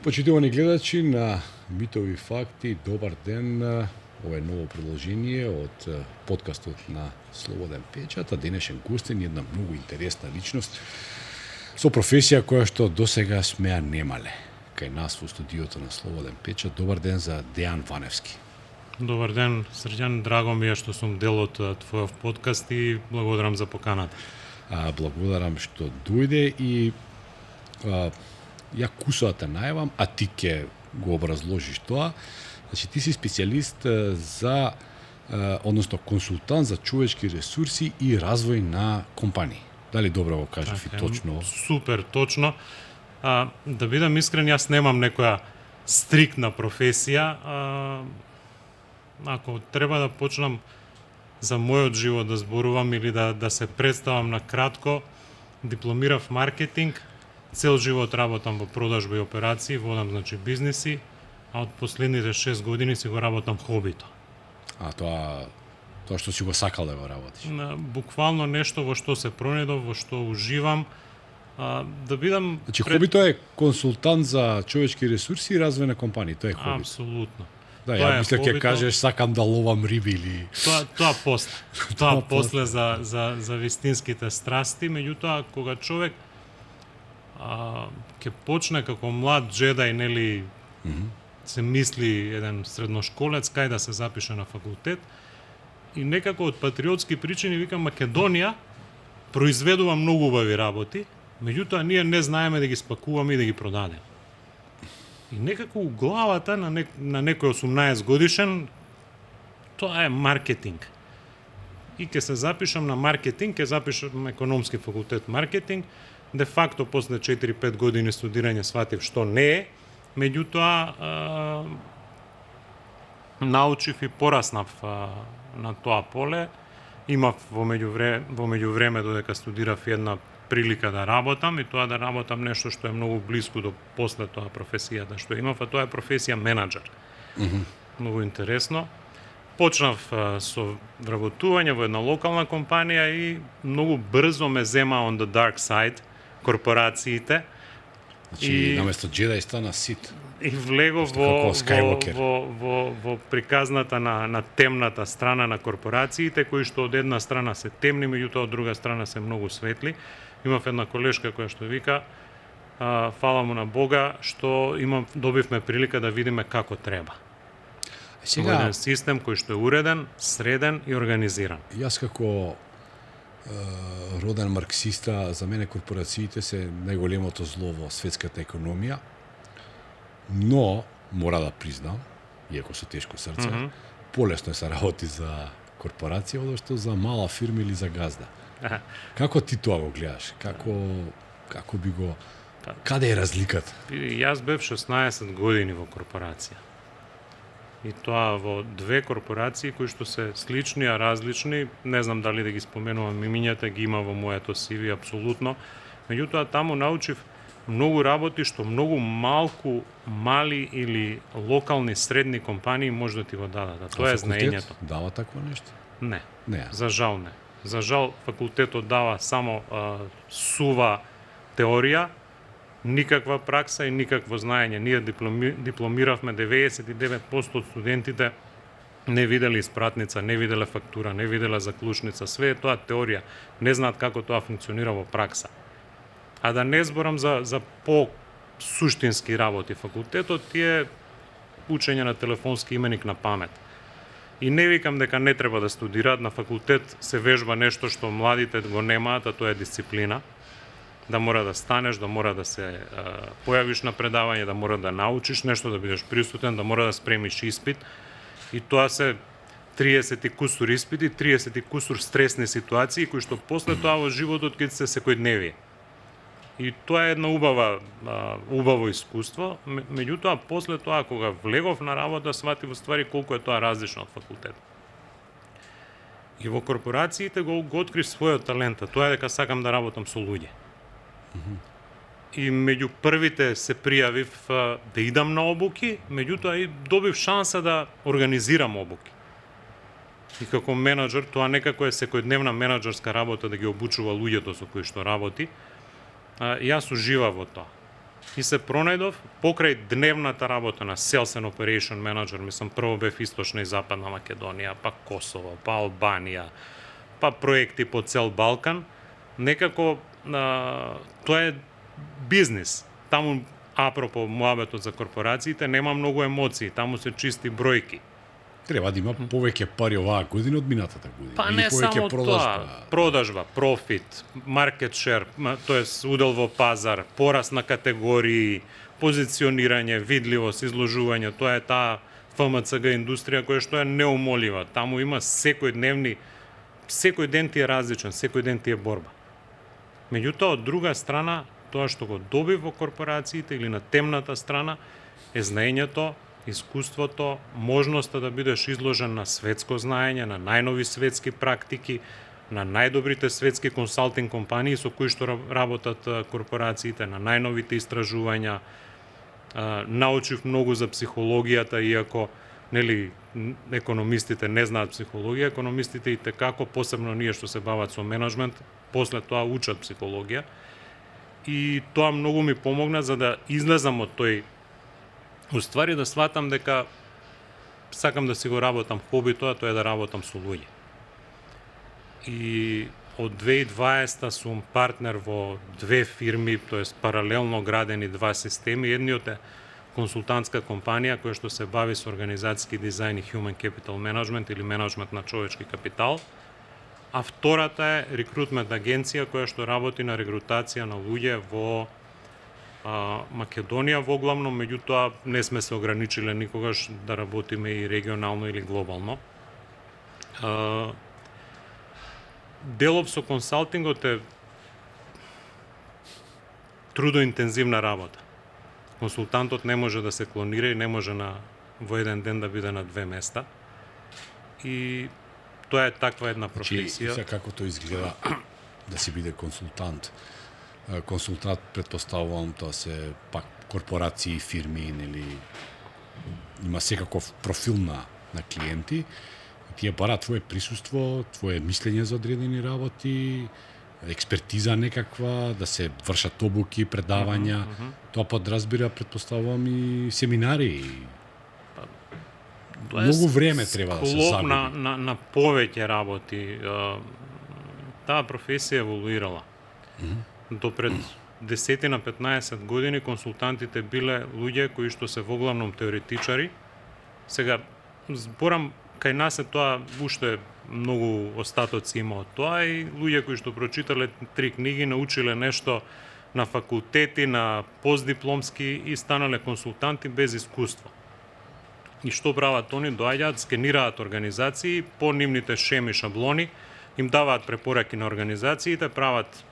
Почитувани гледачи на Митови факти, добар ден. Ова е ново продолжение од подкастот на Слободен печат, а денешен гостин е една многу интересна личност со професија која што досега сме ја немале кај нас во студиото на Слободен печат. Добар ден за Дејан Ваневски. Добар ден, Срđan, драго ми е што сум дел од твојов подкаст и благодарам за поканата. Благодарам што дојде и ја кусо да те најавам, а ти ќе го образложиш тоа. Значи, ти си специјалист за, односно консултант за човечки ресурси и развој на компании. Дали добро го кажав и точно? Супер, точно. Да бидам искрен, јас немам некоја стриктна професија. Ако треба да почнам за мојот живот да зборувам или да се представам на кратко, дипломирав маркетинг, цел живот работам во продажба и операции, водам бизниси, а од последните 6 години си го работам хобито. Тоа што си го сакал да го работиш? Буквално нешто во што се пронедов, во што уживам. Да бидам... Значи, хобито е консултант за човечки ресурси и развој на компании, тоа е хобито. Апсолутно. Да, ја мисля ќе кажеш сакам да ловам риби или... Тоа после. Тоа после за вистинските страсти, меѓутоа кога човек ќе почне како млад джедај, нели, се мисли еден средношколец кај да се запише на факултет и некако од патриотски причини викам Македонија произведува многу убави работи, меѓутоа ние не знаеме да ги спакуваме и да ги продадеме. И некако у главата на некој 18 годишен тоа е маркетинг. И ќе се запишам на маркетинг, ќе запишам економски факултет маркетинг. Де факто, после 4-5 години студирање сватив што не е, меѓутоа научив и пораснав на тоа поле. Имав во меѓувреме додека студирав една прилика да работам и тоа да работам нешто што е многу блиску до после тоа професијата што имав, а тоа е професија менаџер. Многу интересно. Почнав со вработување во една локална компанија и многу брзо ме зема on the dark side корпорациите. Значи, наместо джедај стана сит. И влегов во приказната на темната страна на корпорациите, кои што од една страна се темни, меѓутоа од друга страна се многу светли. Имав една колешка која што вика, фала му на Бога, што добивме прилика да видиме како треба. Сега еден систем кој што е уреден, среден и организиран. Јас како роден марксиста, за мене корпорациите се најголемото зло во светската економија, но мора да признам, иако со тешко срце, полесно е се работи за корпорација, одошто за мала фирма или за газда. Како ти тоа го гледаш? Како би го... Каде е разликата? Јас бев 16 години во корпорација. И тоа во две корпорации кои што се слични, а различни, не знам дали да ги споменувам имињата, ги има во моето CV апсолутно. Меѓутоа таму научив многу работи што многу мали или локални средни компании може да ти го дадат. Тоа е знаењето. Дава такво нешто? Не. За жал не. За жал факултетот дава само сува теорија, никаква пракса и никакво знаење. Ние дипломиравме 99% од студентите не виделе испратница, не виделе фактура, не виделе заклучница, све е тоа теорија. Не знаат како тоа функционира во пракса. А да не зборам за по-суштински работи. Факултетот е учење на телефонски именик на памет. И не викам дека не треба да студираат, на факултет се вежба нешто што младите го немаат, а тоа е дисциплина. Да мора да станеш, да мора да се појавиш на предавање, да мора да научиш нешто, да бидеш присутен, да мора да спремиш испит. И тоа се 30 и кусур испити, 30 и кусур стресни ситуации, кои што после тоа во животот ќе се секојдневие. И тоа е една убаво искуство, меѓутоа после тоа кога влегов на работа сватив во ствари колку е тоа различно од факултет. И во корпорациите го открив својот талент, тоа е дека сакам да работам со луѓе. и меѓу првите се пријавив да идам на обуки, меѓутоа и добив шанса да организирам обуки. И како менаџер, тоа некако е секојдневна менаџерска работа да ги обучува луѓето со кои што работи. Јас уживав во тоа. И се пронајдов покрај дневната работа на Sales and Operation Manager, мислам прво бев Источна и Западна Македонија, па Косово, па Албанија, па проекти по цел Балкан, некако тоа е бизнис. Таму, апропо муабетот за корпорациите, нема многу емоции, таму се чисти бројки. Треба да има повеќе пари оваа година од минатата година. Па не само тоа, продажба, профит, маркет шер, тоест удел во пазар, пораст на категории, позиционирање, видливост, изложување, тоа е таа ФМЦГ индустрија која што е неумолива. Таму има секој ден ти е различен, секој ден ти е борба. Меѓутоа, од друга страна, тоа што го доби во корпорациите или на темната страна е знаењето, искуството, можноста да бидеш изложен на светско знаење, на најнови светски практики, на најдобрите светски консалтинг компании со кои што работат корпорациите, на најновите истражувања. Научив многу за психологијата, иако нели економистите не знаат психологија, економистите и текако, посебно ние што се бават со менеджмент, после тоа учат психологија. И тоа многу ми помогна за да излезам од тој, уствари да сватам дека сакам да си го работам хобито, тоа е да работам со луѓе. И од 2020 сум партнер во две фирми, тоест паралелно градени два системи. Едниот е консултантска компанија која што се бави со организацијски дизајн и human capital management или менеджмент на човечки капитал, а втората е рекрутмент агенција која што работи на рекрутација на луѓе во Македонија воглавно, меѓутоа не сме се ограничиле никогаш да работиме и регионално или глобално. Делов со консалтингот е трудоинтензивна работа. Консултантот не може да се клонира и не може во еден ден да биде на две места. И тоа е таква една професија. Значи, како тоа изгледа да си биде консултант? Консултант, предпоставувам, тоа се пак корпорации, фирми, или има секаков профил на клиенти. Тие бараат твое присуство, твое мислење за одредени работи, експертиза некаква, да се вршат обуки, предавања. Тоа подразбира, предпоставувам, и семинари. Многу време треба да се загуби. на повеќе работи. Таа професија еволуирала. До пред 10 на 15 години консултантите биле луѓе кои што се воглавном теоретичари. Сега зборам кај нас е тоа уште многу остатоци има од тоа и луѓе кои што прочитале 3 книги, научиле нешто на факултети, на постдипломски и станале консултанти без искуство. И што прават они? Доаѓаат, скенираат организации по нивните шеми, шаблони, им даваат препораки на организациите, прават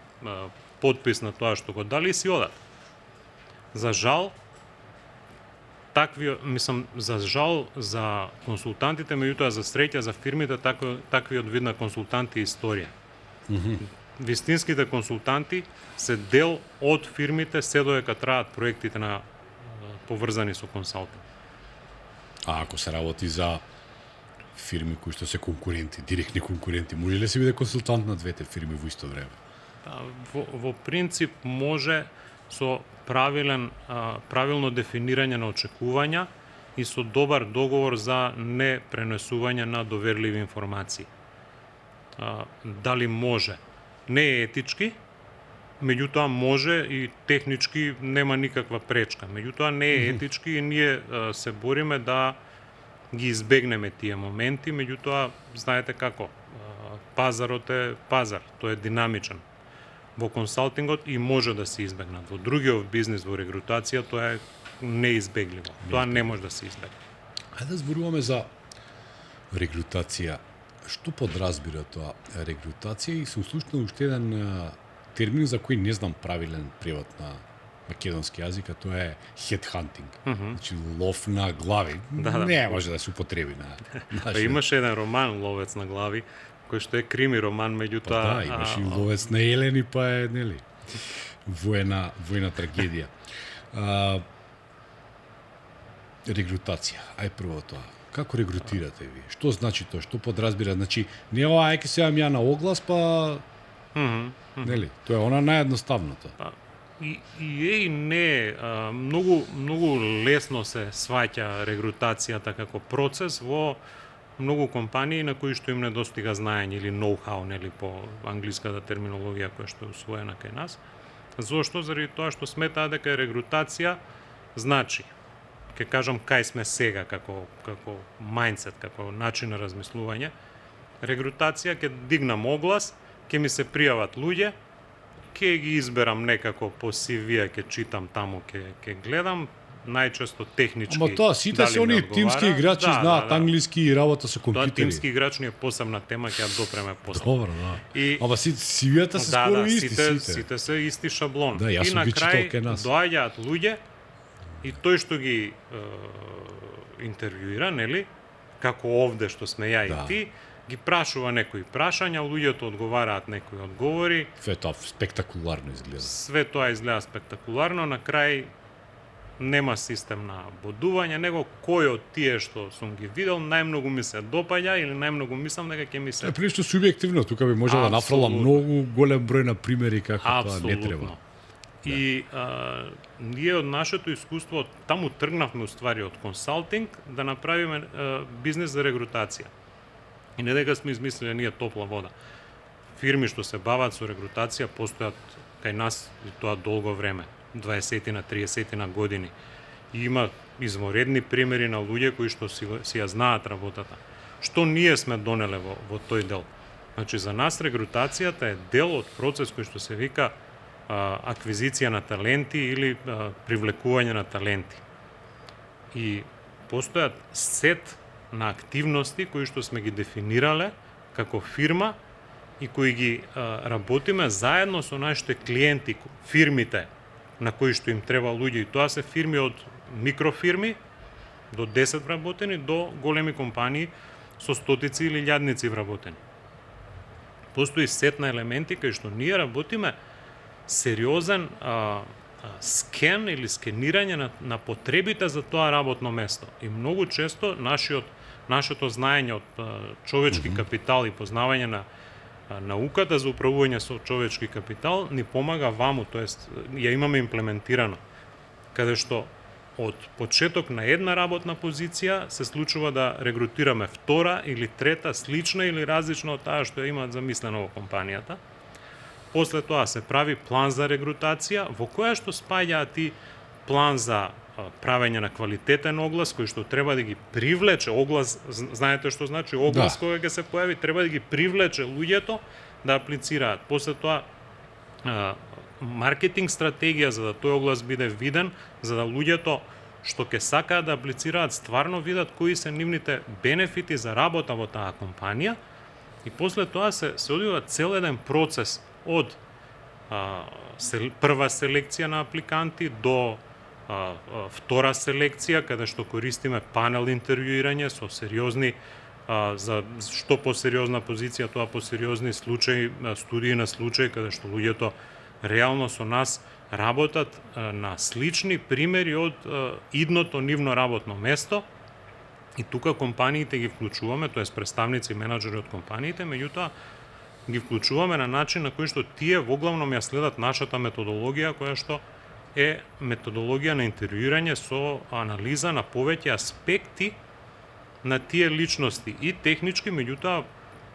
подпис на тоа што го дали и си одат. За жал, за консултантите, меѓутоа за среќа за фирмите, таквиот вид на консултанти е историја. Вистинските консултанти се дел од фирмите се додека траат проектите на поврзани со консалтинг. А ако се работи за фирми кои што се конкуренти, директни конкуренти, може ли се биде консултант на двете фирми во исто време? Во принцип може со правилно дефинирање на очекувања и со добар договор за не пренесување на доверливи информации. Дали може? Не е етички, меѓутоа може и технички нема никаква пречка. Меѓутоа не е етички и ние се бориме да ги избегнеме тие моменти, меѓутоа знаете како, пазарот е пазар, тој е динамичен. Во консалтингот и може да се избегнат. Во другиот бизнис, во рекрутација, тоа е неизбегливо. Тоа не може да се избегне. Хајде да зборуваме за рекрутација. Што подразбира тоа рекрутација? И сум слушнал уште еден термин за кој не знам правилен превод на македонски јазик, а тоа е headhunting. Значи лов на глави. Не може да се употреби на Имаше еден роман Ловец на глави, кој што е крими роман, меѓутоа... Имаше и Ловец на елени, па е, нели? воена трагедија. Регрутација. Ај прво тоа. Како регрутирате ви? Што значи тоа? Што подразбира? Значи, не ова ќе се ја на оглас, па нели? Тоа е она наједноставното. И е и не, многу лесно се сваќа регрутацијата како процес во многу компании на кои што им недостига знаење или ноу-хау, нели, по англиската терминологија која што е усвоена кај нас. Зошто? Заради тоа што сметаат дека регрутација значи, ќе кажам кај сме сега како мајндсет, како начин на размислување. Регрутација ќе дигнам оглас, ќе ми се пријават луѓе, ќе ги изберам некако по CV, ќе читам таму, ќе гледам, најчесто технички. Ама тоа сите се они тимски играчи, знаат англиски и работа со компјутери. Тоа тимски играч не е посебна тема, ќе ја допреме после. Добро, да. Ама CV-та се скоро исти, сите се исти шаблон. Да, јас и на ги читал крај кај нас. доаѓаат луѓе и тој што ги интервјуира, нели, како овде што сме ја и ти, ги прашува некои прашања, луѓето одговараат некои одговори. Све тоа спектакуларно изгледа. Све тоа изгледа спектакуларно, на крај нема систем на бодување, него кој од тие што сум ги видел најмногу ми се допаѓа или најмногу мислам дека ќе ми се. Е пришто субјективно, тука би можела да нафрлам многу голем број на примери како тоа не треба. И ние од нашето искуство таму тргнавме уствари од консалтинг да направиме бизнес за регрутација. И не дека сме измислили ние топла вода. Фирми што се бават со регрутација постојат кај нас и тоа долго време, 20-на, 30-на години. И има изморедни примери на луѓе кои што си ја знаат работата. Што ние сме донеле во тој дел? Значи за нас регрутацијата е дел од процес кој што се вика аквизиција на таленти или привлекување на таленти. И постојат сет на активности кои што сме ги дефинирале како фирма и кои ги работиме заедно со нашите клиенти, фирмите на кои што им треба луѓе, и тоа се фирми од микрофирми до 10 вработени до големи компании со стотици или илјадници вработени. Постои сет на елементи кај што ние работиме сериозен скен или скенирање на потребите за тоа работно место. И многу често нашето знаење од човечки капитал и познавање на науката за управување со човечки капитал ни помага ваму, тоест ја имаме имплементирано, каде што од почеток на една работна позиција се случува да регрутираме втора или трета слична или различна од таа што ја имаат замислено во компанијата. После тоа се прави план за регрутација, во која што спаѓаат и план за правење на квалитетен оглас, кој што треба да ги привлече оглас, знаете што значи оглас, кога ќе се појави, треба да ги привлече луѓето да аплицираат. После тоа маркетинг стратегија за да тој оглас биде виден, за да луѓето што ќе сакаат да аплицираат стварно видат кои се нивните бенефити за работа во таа компанија. И после тоа се одвива цел еден процес од прва селекција на апликанти до втора селекција, каде што користиме панел интервјуирање со сериозни, за што посериозна позиција, тоа посериозни случаи, студии на случаи, каде што луѓето реално со нас работат на слични примери од идното нивно работно место. И тука компаниите ги вклучуваме, тоест представници, менаџери од компаниите, меѓутоа ги вклучуваме на начин на кој што тие воглавно ја следат нашата методологија, која што е методологија на интервјуирање со анализа на повеќе аспекти на тие личности, и технички, меѓутоа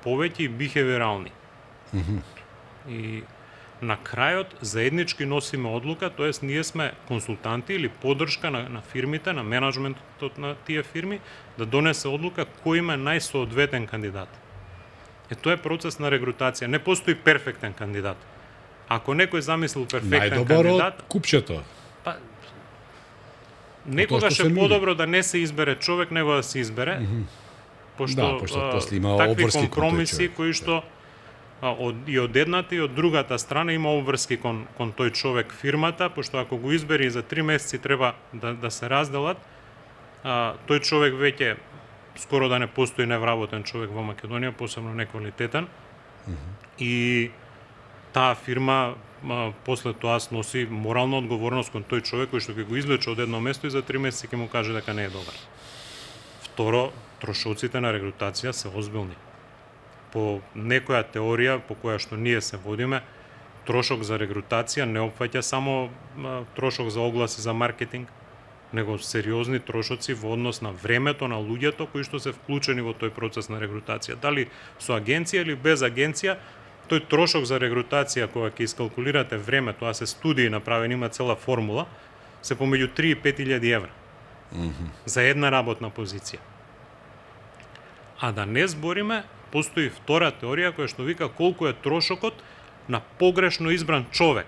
повеќе и бихевиорални. И на крајот заеднички носиме одлука, тоест ние сме консултанти или поддршка на фирмите, на менаџментот на тие фирми, да донесе одлука кој им е најсоодветен кандидат. Тоа е процес на регрутација. Не постои перфектен кандидат. Ако некој замислил перфектен кандидат... Најдобро од купчето. Некогаш е подобро да не се избере човек, него да се избере, пошто после има такви компромиси кои што и од едната и од другата страна има обврски кон тој човек фирмата, пошто ако го избери за 3 месеци треба да се разделат, тој човек веќе скоро да не постои невработен човек во Македонија, посебно неквалитетен. И таа фирма после тоа сноси морална одговорност кон тој човек кој што ќе го извлече од едно место и за 3 месеци ќе му каже дека не е добар. Второ, трошоците на регрутација се озбилни. По некоја теорија по која што ние се водиме, трошок за регрутација не опфаќа само трошок за огласи за маркетинг, него сериозни трошоци во однос на времето на луѓето кои што се вклучени во тој процес на регрутација. Дали со агенција или без агенција, тој трошок за регрутација кога ќе искалкулирате време, тоа се студии направени, има цела формула, се помеѓу 3 и 5.000 евра. За една работна позиција. А да не збориме, постои втора теорија која што вика колку е трошокот на погрешно избран човек.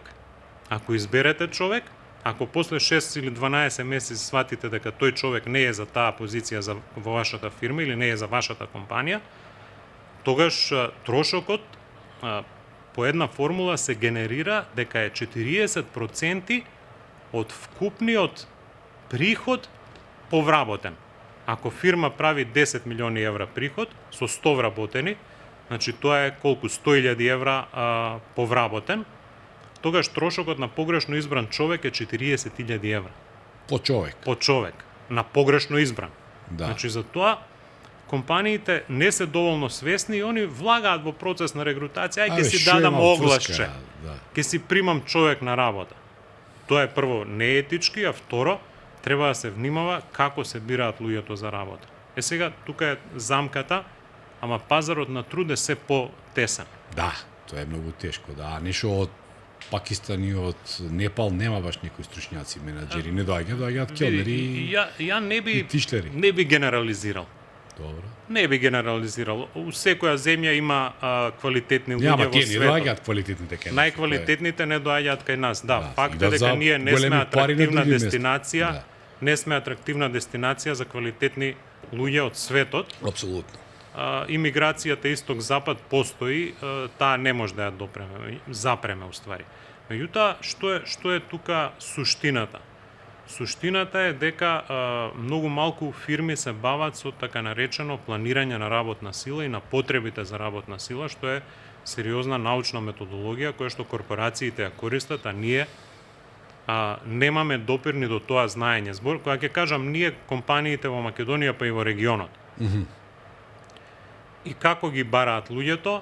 Ако изберете човек, ако после 6 или 12 месеци сватите дека тој човек не е за таа позиција во вашата фирма или не е за вашата компанија, тогаш трошокот по една формула се генерира дека е 40% од вкупниот приход повработен. Ако фирма прави 10 милиони евра приход со 100 вработени, значи тоа е колку 100.000 евра повработен, тогаш трошокот на погрешно избран човек е 40.000 евра. По човек. По човек. На погрешно избран. Да. Значи за тоа компаниите не се доволно свесни и они влагаат во процес на регрутација, ќе си дадам огласче. Да. Ќе си примам човек на работа. Тоа е прво неетички, а второ треба да се внимава како се бираат луѓето за работа. Сега тука е замката, ама пазарот на труд е се по-тесен. Да, тоа е многу тешко, да. Нешто од Пакистан и од Непал нема баш некои стручњаци, менаџери, не доаѓаат келнери Ја не би и тишлери. не би генерализирал. Добро. Не би генерализирал. У секоја земја има квалитетни луѓе Няма, во тие не светот. доаѓаат квалитетните кај нас. Најквалитетните не доаѓаат кај нас. Да, Да, факт и е да за дека ние не големи сме пари на атрактивна други места. дестинација, Да. не сме атрактивна дестинација за квалитетни луѓе од светот. Апсолутно. Имиграцијата исток-запад постои, таа не може да ја запреме уствари. Меѓутоа, што е тука суштината? Суштината е дека многу малку фирми се бават со така наречено планирање на работна сила и на потребите за работна сила, што е сериозна научна методологија која што корпорациите ја користат, а ние немаме допир ни до тоа знаење. Кога ќе кажам ние, компаниите во Македонија па и во регионот. И како ги бараат луѓето?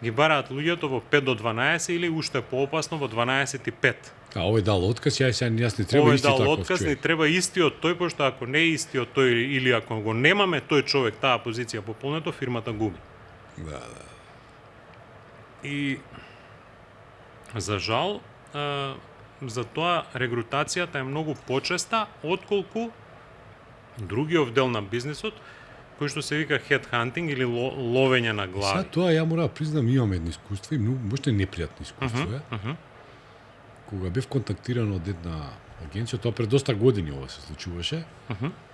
Ги бараат луѓето во 5 до 12 или уште поопасно во 12 и 5. А овој дал отказ, јас не треба Овој исти дал таков отказ, ни човек. треба истиот тој, пошто ако не е истиот тој или ако го немаме тој човек таа позиција пополнето, фирмата губи. Да. И за жал, за тоа регрутацијата е многу почеста отколку другиот дел на бизнисот, кој што се вика headhunting или ловење на глави. Сега тоа ја мора да признам, имам едно искуство и многу можете непријатно искуство е. Кога бев контактиран од една агенција, тоа пред доста години ова се случуваше.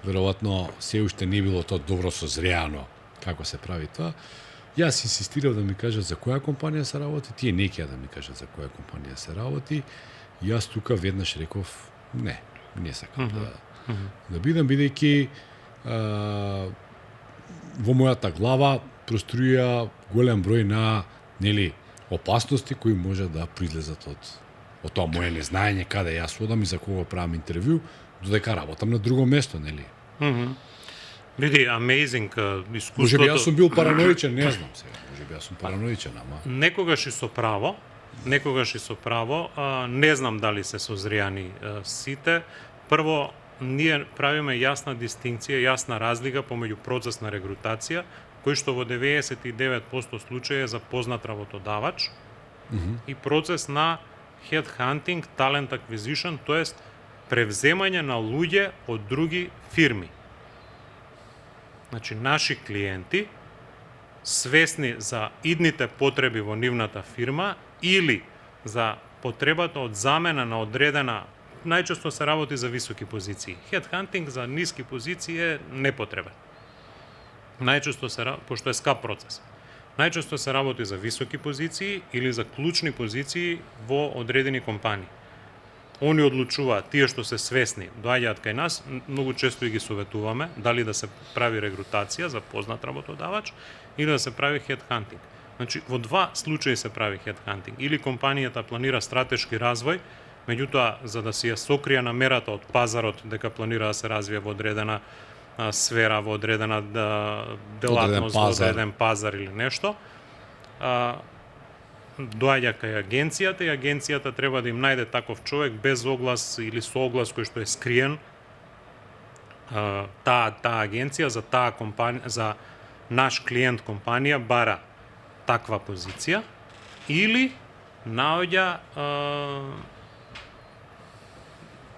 Веројатно се уште не било тоа добро созреано како се прави тоа. Јас инсистирав да ми кажат за која компанија се работи, тие не ќе да ми кажат за која компанија се работи. Јас тука веднаш реков не сакам да бидам, бидејќи во мојата глава проструја голем број на опасности кои може да произлезат од тоа моје незнаење каде јас одам и за кого правам интервју, додека работам на друго место, нели? Види, amazing искуството. Можеби јас сум бил параноичен, не знам сега. Можеби јас сум параноичен, ама Некогаш и со право, не знам дали се созреани сите. Прво, ние правиме јасна дистинкција, јасна разлика помеѓу процес на регрутација, кој што во 99% случаи е за познат работодавач, и процес на headhunting, talent acquisition, тоест превземање на луѓе од други фирми. Значи, наши клиенти, свесни за идните потреби во нивната фирма или за потребата од замена на одредена, најчесто се работи за високи позиции. Headhunting за ниски позиции е непотребен. Најчесто пошто е скап процес. Најчесто се работи за високи позиции или за клучни позиции во одредени компании. Они одлучуваат, тие што се свесни, доаѓаат кај нас, многу често и ги советуваме дали да се прави регрутација за познат работодавач или да се прави headhunting. Значи, во два случаи се прави headhunting. Или компанијата планира стратешки развој, меѓутоа, за да си ја сокрие намерата од пазарот дека планира да се развие во одредена сфера, во одредена делатност, во одреден пазар или нешто, доаѓа кај агенцијата и агенцијата треба да им најде таков човек без оглас или со оглас кој што е скриен. Таа агенција за таа компанија, за наш клиент компанија бара таква позиција или наоѓа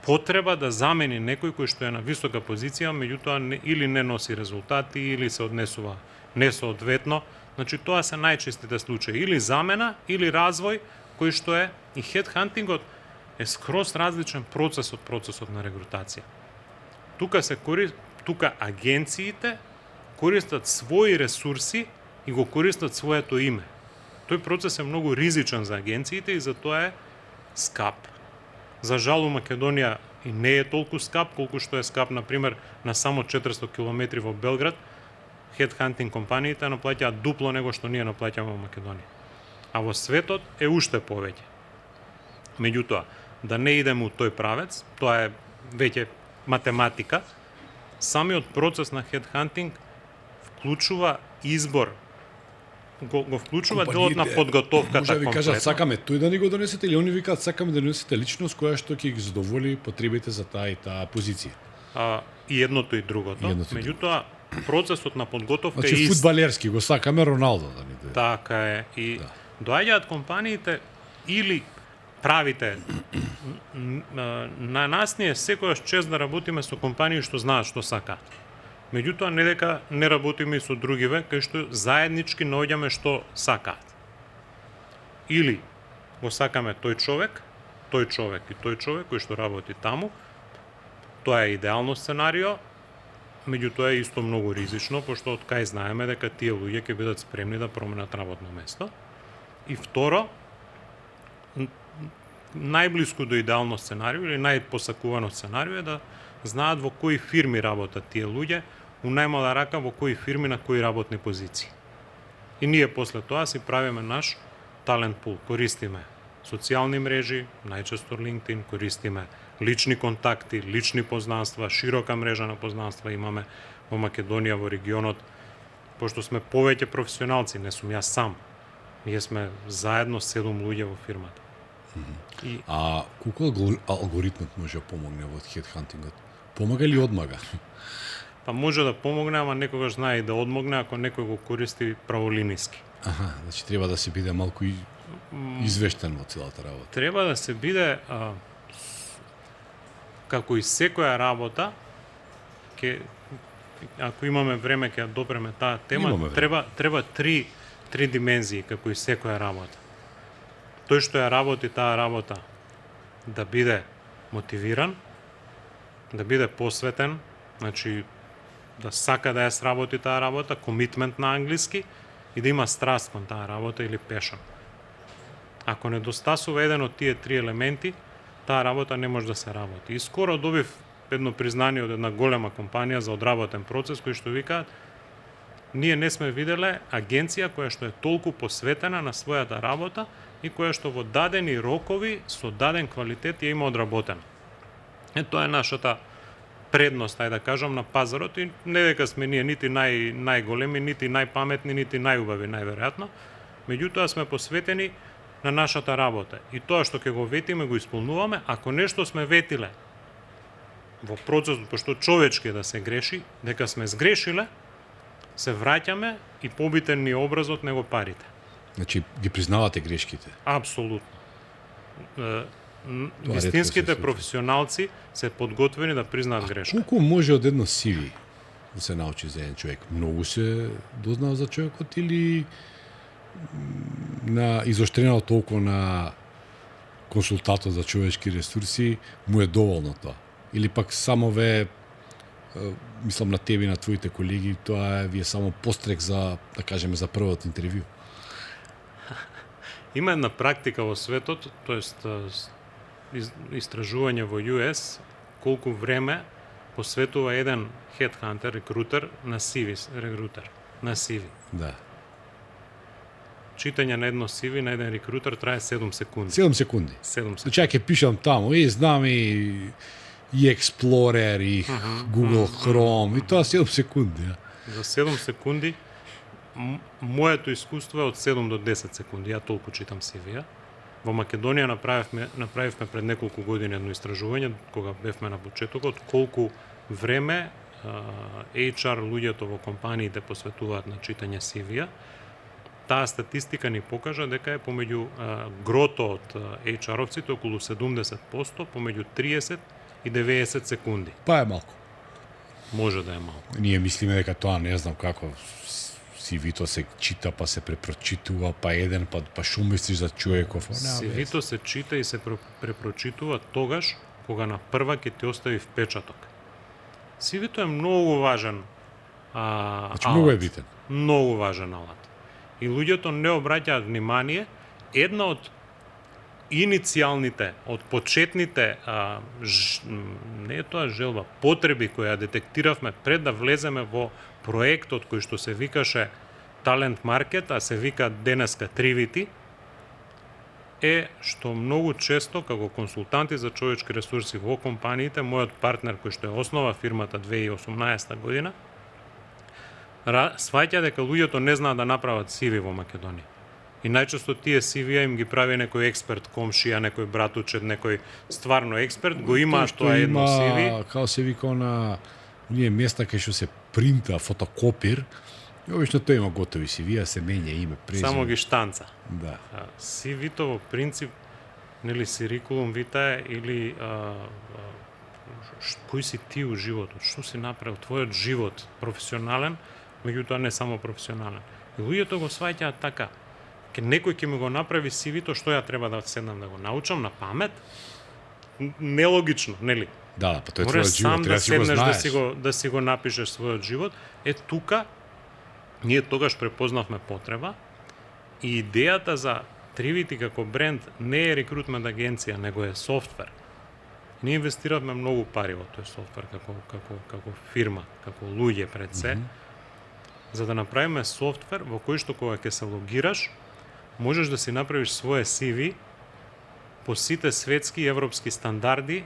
потреба да замени некој кој што е на висока позиција, меѓутоа или не носи резултати или се однесува несоодветно. Значи тоа се најчестите случаи, или замена или развој кој што е и хедхантингот е скроз различен процес од процесот на регрутација. Тука агенциите користат своји ресурси и го користат своето име. Тој процес е многу ризичен за агенциите и затоа е скап. За жал у Македонија и не е толку скап колку што е скап например на само 400 км во Белград. Headhunting компаниите наплаќаат дупло него што ние наплаќаме во Македонија. А во светот е уште повеќе. Меѓутоа, да не идеме у тој правец, тоа е веќе математика. Самиот процес на headhunting вклучува избор, го вклучува делот на подготовката може да ви кажат, комплетно. сакаме тој да ни го донесете или они викаат сакаме да донесете личност која што ќе ги задоволи потребите за таа и таа позиција. И едното и другото. Меѓутоа, процесот на подготовка значи, е ист. фудбалерски го сакаме Роналдо да ни даде. Така е. И доаѓаат компаниите или правите на нас ни е секојаш чест да работиме со компании што знаат што сакаат. Меѓутоа не дека не работиме и со другиве кај што заеднички наоѓаме што сакаат. Или го сакаме тој човек и тој човек кој што работи таму. Тоа е идеално сценарио, меѓутоа е исто многу ризично, пошто од кај знаеме дека тие луѓе ќе бидат спремни да променат работно место. И второ, најблиску до идеално сценарио или најпосакувано сценарио е да знаат во кои фирми работат тие луѓе, у најмала рака во кои фирми на кои работни позиции. И ние после тоа си правиме наш талент пул, користиме социјални мрежи, најчесто LinkedIn, користиме лични контакти, лични познанства, широка мрежа на познанства имаме во Македонија, во регионот, пошто сме повеќе професионалци, не сум јас сам. Ние сме заедно 7 луѓе во фирмата. А колку алгоритмот може да помогне во хедхантингот? Помага или одмага? Па може да помогне, ама некогаш знае и да одмогне ако некој го користи праволиниски. Значи треба да се биде малку извештен во целата работа. Треба да се биде како и секоја работа, ако имаме време ќе ја допреме таа тема, треба три димензии како и секоја работа. Тој што ја работи таа работа да биде мотивиран, да биде посветен, значи да сака да ја сработи таа работа, комитмент на англиски и да има страст кон таа работа или пешон. Ако недостасува еден од тие три елементи, таа работа не може да се работи. И скоро добив едно признание од една голема компанија за одработен процес кој што викаат ние не сме виделе агенција која што е толку посветена на својата работа и која што во дадени рокови со даден квалитет ја има одработена. Тоа е нашата предност, ајде да кажам, на пазарот и не дека сме ние нити најголеми, нити најпаметни, нити најубави најверојатно, меѓутоа сме посветени на нашата работа. И тоа што ќе го ветиме, го исполнуваме. Ако нешто сме ветиле во процесот, пошто човечки да се греши, дека сме сгрешиле, се враќаме и побитен ни образот него парите. Значи ги признавате грешките? Апсолутно. Вистинските професионалци се подготвени да признаат грешка. Колку може од едно CV да се научи за еден човек? Многу се дознава за човекот или на изоштрено толку на консултатот за човечки ресурси му е доволно тоа? Или пак само мислам на тебе и на твоите колеги, тоа ви е само пострек за, да кажеме, за првото интервју? Има една практика во светот, тоест истражување во US, колку време посветува еден headhunter, рекрутер на CV, на CV. Да. читање на едно CV на еден рекрутер трае 7 секунди. 7 секунди. 7 секунди. Значи, ќе пишам таму и знам и Explorer, и Google Chrome, и тоа 7 секунди. За 7 секунди моето искуство е од 7 до 10 секунди. Ја толку читам CV-ја. Во Македонија направивме пред неколку години едно истражување кога бевме на почетокот колку време HR луѓето во компаниите посветуваат на читање CV-ја. Таа статистика ни покажа дека е помеѓу грото од HR-овците околу 70%, помеѓу 30 и 90 секунди. Па е малку. Може да е малку. Ние мислиме дека тоа не знам како CV-то се чита, па се препрочитува, па еден, па шо мислиш за човеков? CV-то се чита и се препрочитува тогаш кога на прва ќе ти остави впечаток. CV-то е многу важен Значи, многу е битен. Многу важен алат. И луѓето не обраќаат внимание. Една од иницијалните, од почетните, не е тоа желба, потреби кои ја детектиравме пред да влеземе во проектот кој што се викаше Talent Market, а се вика денеска Trivity, е што многу често како консултанти за човечки ресурси во компаниите, мојот партнер кој што е основа фирмата 2018 година, сваќа дека луѓето не знаат да направат CV во Македонија. И најчесто тие CV-ја им ги прави некој експерт комшија, некој братучет, некој стварно експерт, го има тоа едно CV. Као се вика на оние места кај што се принта фотокопир, и обично тој има готови CV-ја, се менја име, презиме. Само ги штанца. Да. CV-то во принцип, нели сирикулум витае или кој си ти у животот, што си направил, твојот живот професионален, меѓутоа не само професионален. И луѓето го сваќаат така. Некој ќе ми го направи CV-то, што ја треба да седнам да го научам на памет? Нелогично, нели? Да, па тој е твојот живот, треба да си го знаеш. Да си го напишеш својот живот. Тука ние тогаш препознавме потреба и идејата за Trivity како бренд не е рекрутмент агенција, него е софтвер. Ние инвестиравме многу пари во тој софтвер како фирма, како луѓе пред се, за да направиме софтвер во кој што кога ќе се логираш, можеш да си направиш своје CV по сите светски и европски стандарди,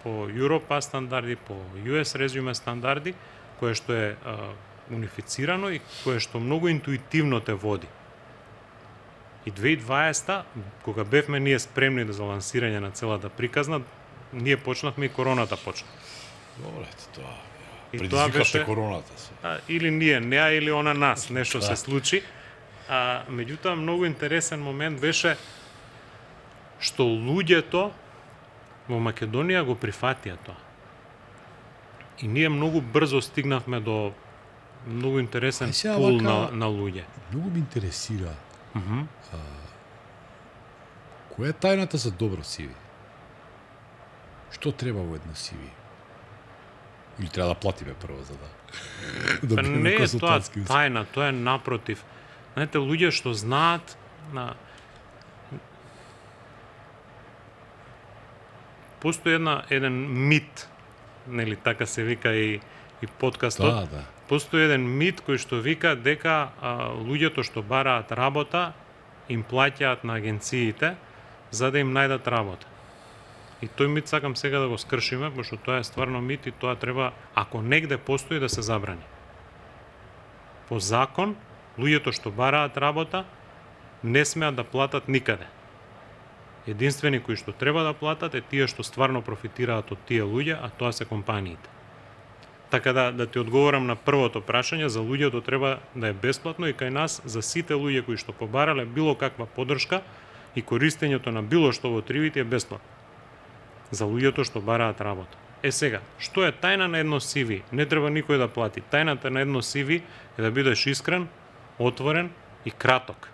по Europass стандарди, по US Resume стандарди, кое што е унифицирано и кое што многу интуитивно те води. И 2020, кога бевме ние спремни за лансирање на целата приказна, ние почнавме и короната почна. Добре, тоа. И тоа беше короната. Или ние, неа или она нас, нешто се случи. Меѓутоа, многу интересен момент беше што луѓето во Македонија го прифатија тоа. И ние многу брзо стигнавме до многу интересен пул на луѓе. Многу ми интересира. Која е тајната за добро CV? Што треба во едно CV? Или треба да платиме прво за да Па не е тоа тајна, тоа е напротив. Знаете, луѓе што знаат постои еден мит, нели така се вика и подкастот. Да. Постои еден мит кој што вика дека луѓето што бараат работа им плаќаат на агенциите за да им најдат работа. И тој мит сакам сега да го скршиме, пошто тоа е стварно мит и тоа треба, ако негде постои, да се забрани. По закон, луѓето што бараат работа не смеат да платат никаде. Единствени кои што треба да платат е тие што стварно профитираат од тие луѓе, а тоа се компаниите. Така да ти одговорам на првото прашање, за луѓето треба да е бесплатно и кај нас за сите луѓе кои што побарале било каква поддршка и користењето на било што во Trivity е бесплатно. За луѓето што бараат работа. Сега, што е тајна на едно CV? Не треба никој да плати. Тајната на едно CV е да бидеш искрен, отворен и краток.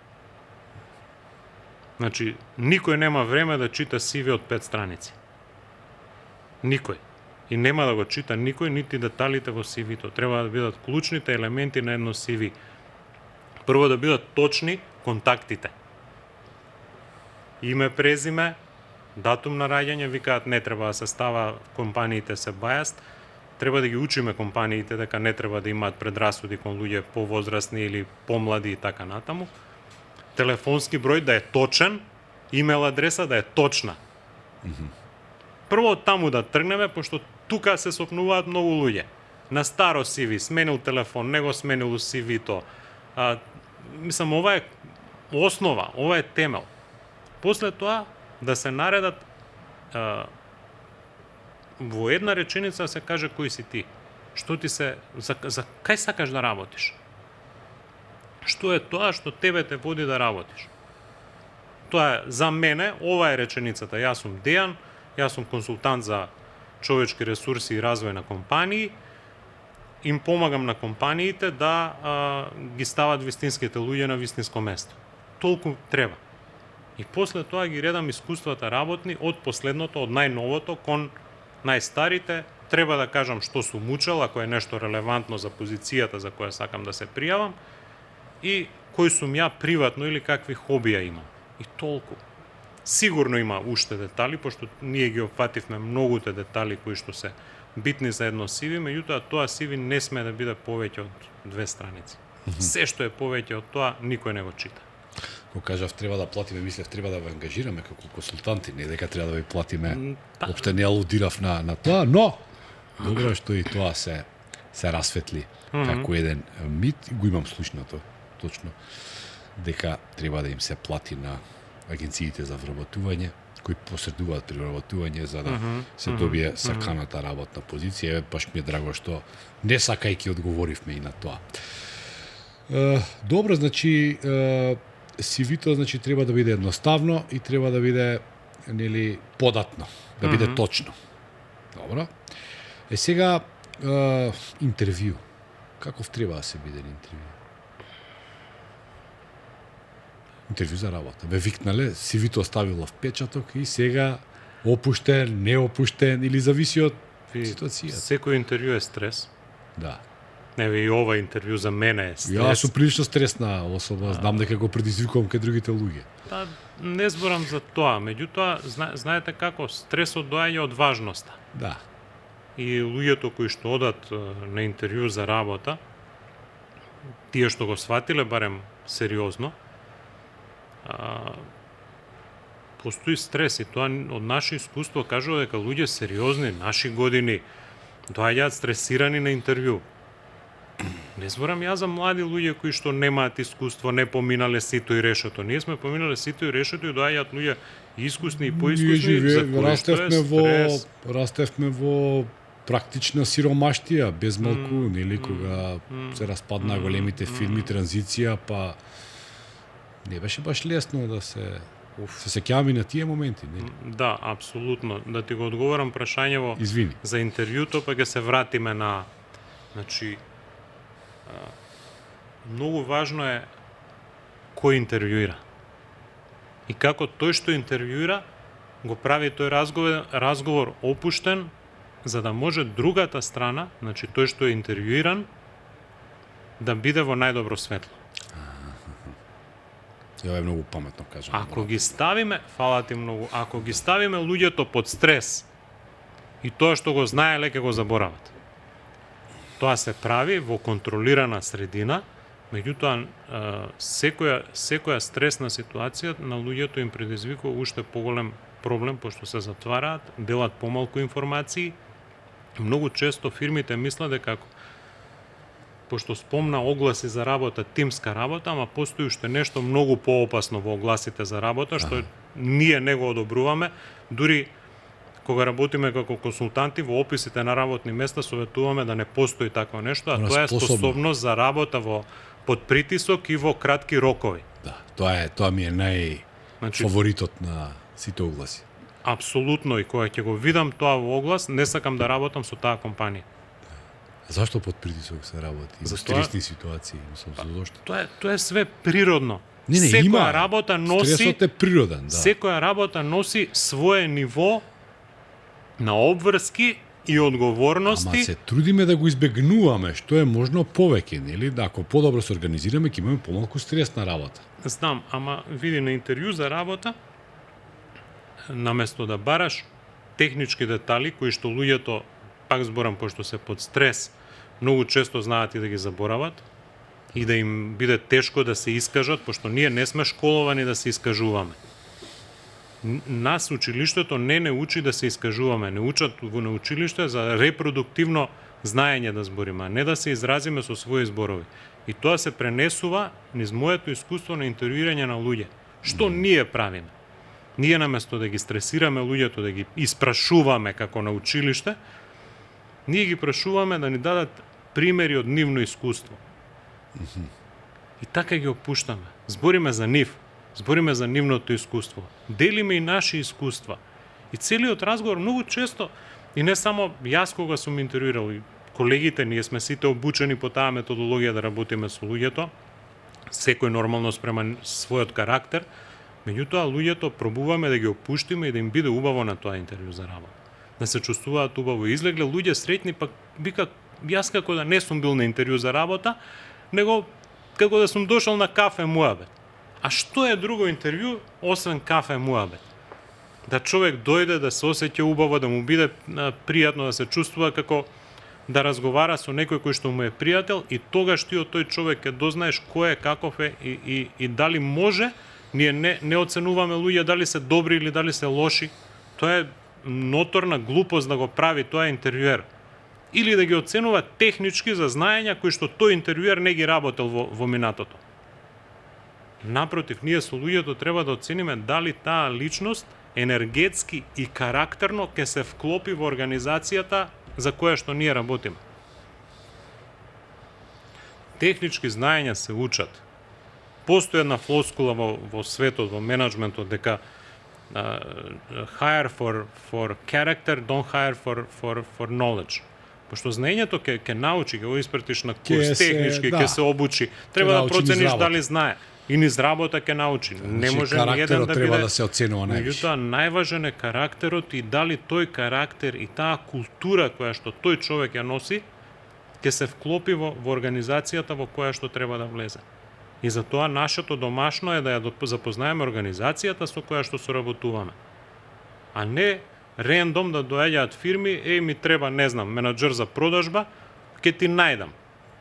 Значи, никој нема време да чита CV од 5 страници. Никој. И нема да го чита никој, нити деталите во CV-то. Треба да бидат клучните елементи на едно CV. Прво да бидат точни контактите. Име, презиме, датум на раѓање, викаат не треба да се става, компаниите се бајаст. Треба да ги учиме компаниите дека не треба да имаат предрасуди кон луѓе повозрасни или помлади и така натаму. телефонски број да е точен, имейл адреса да е точна. Прво од таму да тргнеме, пошто тука се сопнуваат многу луѓе. На старо CV, сменил телефон, не го сменил CV-то. Мислам, ова е основа, ова е темел. После тоа, да се наредат во една реченица се каже кој си ти. Што ти се, за кај сакаш да работиш? Што е тоа што тебе те води да работиш? Тоа е, за мене, ова е реченицата. Јас сум Дејан, јас сум консултант за човечки ресурси и развој на компании, им помагам на компаниите да ги стават вистинските луѓе на вистинско место. Толку треба. И после тоа ги редам искуствата работни од последното, од најновото кон најстарите. Треба да кажам што сум учел, ако е нешто релевантно за позицијата за која сакам да се пријавам, и кој сум ја приватно или какви хобија имам. И толку. Сигурно има уште детали, пошто ние ги опфативме многуте детали кои што се битни за едно CV, меѓутоа тоа CV не сме да биде повеќе од 2 страници. Се што е повеќе од тоа, никој не го чита. Кога кажав треба да платиме, мислев треба да ве ангажираме како консултанти, не дека треба да ви платиме. Опште не алудирав на тоа, но добро што и тоа се расветли како еден мит, го имам слушнато точно дека треба да им се плати на агенциите за вработување кои посредуваат при вработување за да се добие саканата работна позиција. Баш ми е драго што не сакајќи одговоривме и на тоа. Добро, значи CV-то значи треба да биде едноставно и треба да биде нели податно, да биде точно. Добро. Сега интервју. Каков треба да се биде интервју? Интервју за работа. Бе викнале, CV-то оставило впечаток и сега опуштен, неопуштен или зависи од ситуацијата. Секој интервју е стрес. Да. Еве и ова интервју за мене е стрес. Јас сум прилично стресна особа, знам дека го предизвикувам кај другите луѓе. Па, не зборам за тоа, меѓутоа, знаете како, стресот доаѓа од важноста. Да. И луѓето кои што одат на интервју за работа, тие што го сватиле барем сериозно, постои стрес и тоа од наше искуство кажува дека луѓе сериозни, наши години, доаѓаат стресирани на интервју. Не зборам ја за млади луѓе кои што немаат искуство, не поминале сито и решето. Ние сме поминале сито и решето и доаѓаат луѓе искусни и поискусни за кои што е стрес. Растевме во практична сиромаштија, без малку, нели, кога се распадна големите фирми, транзиција, па не беше баш лесно да се сеќаваме на тие моменти, нели? Да, апсолутно. Да ти го одговорам прашањево Извини. за интервјуто, па ќе се вратиме на, значи, многу важно е кој интервјуира. И како тој што интервјуира го прави тој разговор опуштен, за да може другата страна, значи тој што е интервјуиран, да биде во најдобро светло. Ова е многу паметно кажано. Ако ги ставиме, фала ти многу, ако ги ставиме луѓето под стрес и тоа што го знаеле ќе го заборават. Тоа се прави во контролирана средина, меѓутоа секоја стресна ситуација на луѓето им предизвикува уште поголем проблем, пошто се затвараат, делат помалку информации. Многу често фирмите мислат дека пошто спомна огласи за работа, тимска работа, ама постои уште нешто многу поопасно во огласите за работа, што ние не го одобруваме. Дури кога работиме како консултанти, во описите на работни места советуваме да не постои такво нешто, а тоа е способност за работа под притисок и во кратки рокови. Да, тоа ми е фаворитот на сите огласи. Апсолутно, и кога ќе го видам тоа во оглас, не сакам да работам со таа компанија. Зашто под притисок се работи? За стресни ситуации, мислам, зашто? Тоа е све природно. Секоја работа носи стресот е природен, да. Секоја работа носи свое ниво на обврски и одговорности. Ама се трудиме да го избегнуваме, што е можно повеќе, нели? Да, ако подобро се организираме, ќе имаме помалку стресна работа. Знам, ама види на интервју за работа, наместо да бараш технички детали кои што луѓето, пак зборам, пошто се под стрес, многу често знаат и да ги заборават, и да им биде тешко да се искажат, пошто ние не сме школовани да се искажуваме. Нас училиштето не учи да се искажуваме, не учат во училиште за репродуктивно знаење да збориме, а не да се изразиме со своји зборови. И тоа се пренесува низ моето искуство на интервјуирање на луѓе. Што ние правиме? Ние наместо да ги стресираме луѓето, да ги испрашуваме како на училиште, ние ги прашуваме да ни дадат примери од нивно искуство. И така ги опуштаме. Збориме за нив, збориме за нивното искуство. Делиме и наши искуства. И целиот разговор многу често, и не само јас кога сум интервјуирал, и колегите, ние сме сите обучени по таа методологија да работиме со луѓето, секој нормално спрема својот карактер, меѓутоа луѓето пробуваме да ги опуштиме и да им биде убаво на тоа интервју за работа. Да се чувствуваат убаво. Излегле луѓе среќни, пак вика, јас како да не сум бил на интервју за работа, него како да сум дошол на кафе муабет. А што е друго интервју освен кафе муабет? Да човек дојде да се осеќа убаво, да му биде пријатно, да се чувствува како да разговара со некој кој што му е пријател, и тогаш ти од тој човек ќе дознаеш кој е, каков е и дали може. Ние не оценуваме луѓе дали се добри или дали се лоши. Тоа е ноторна глупост да го прави тоа интервјуер. Или да ги оценува технички за знаења кои што тој интервјуер не ги работел во минатото. Напротив, ние со луѓето треба да оцениме дали таа личност енергетски и карактерно ќе се вклопи во организацијата за која што ние работиме. Технички знаења се учат. Постои една флоскула во светот, во менеджментот, дека hire for character, don't hire for knowledge. Пошто знаењето ќе научи, ќе го испратиш на курс технички, ќе се обучи. Треба да процениш дали знае. И низ работа ќе научи. Не може ни еден да треба биде. Да се оценува највише. Меѓутоа најважен е карактерот и дали тој карактер и таа култура која што тој човек ја носи ќе се вклопи во организацијата во која што треба да влезе. И затоа нашето домашно е да ја запознаеме организацијата со која што соработуваме. А не рендом да доаѓаат фирми, ми треба, не знам, менаџер за продажба, ќе ти најдам.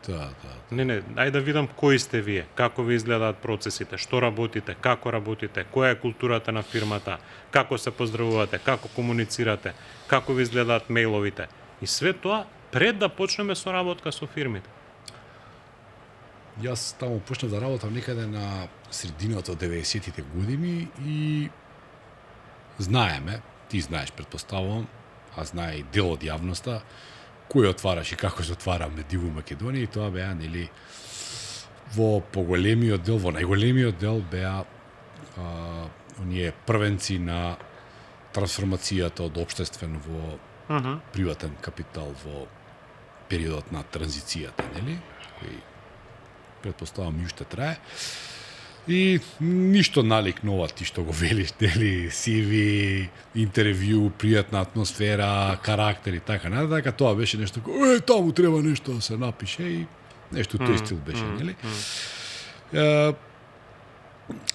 Да. Не, ајде да видам кои сте вие, како ви изгледаат процесите, што работите, како работите, која е културата на фирмата, како се поздравувате, како комуницирате, како ви изгледаат мејловите. И све тоа пред да почнеме со работка со фирмите. Јас таму почнав да работам некаде на средината од 90-тите години и знаеме, ти знаеш, предпоставувам, а знае и дел од јавноста, кој отвараш и како се отвара Медиву Македонија, и тоа беа, нели, во поголемиот дел, во најголемиот дел беа оние првенци на трансформацијата од општествен во приватен капитал во периодот на транзицијата, нели, кој предпоставам и уште трае. И ништо налик нова ти што го велиш, нели, CV, интервју, пријатна атмосфера, карактер и така натака, тоа беше нешто кој таму треба нешто да се напише и нешто тој стил беше, нели?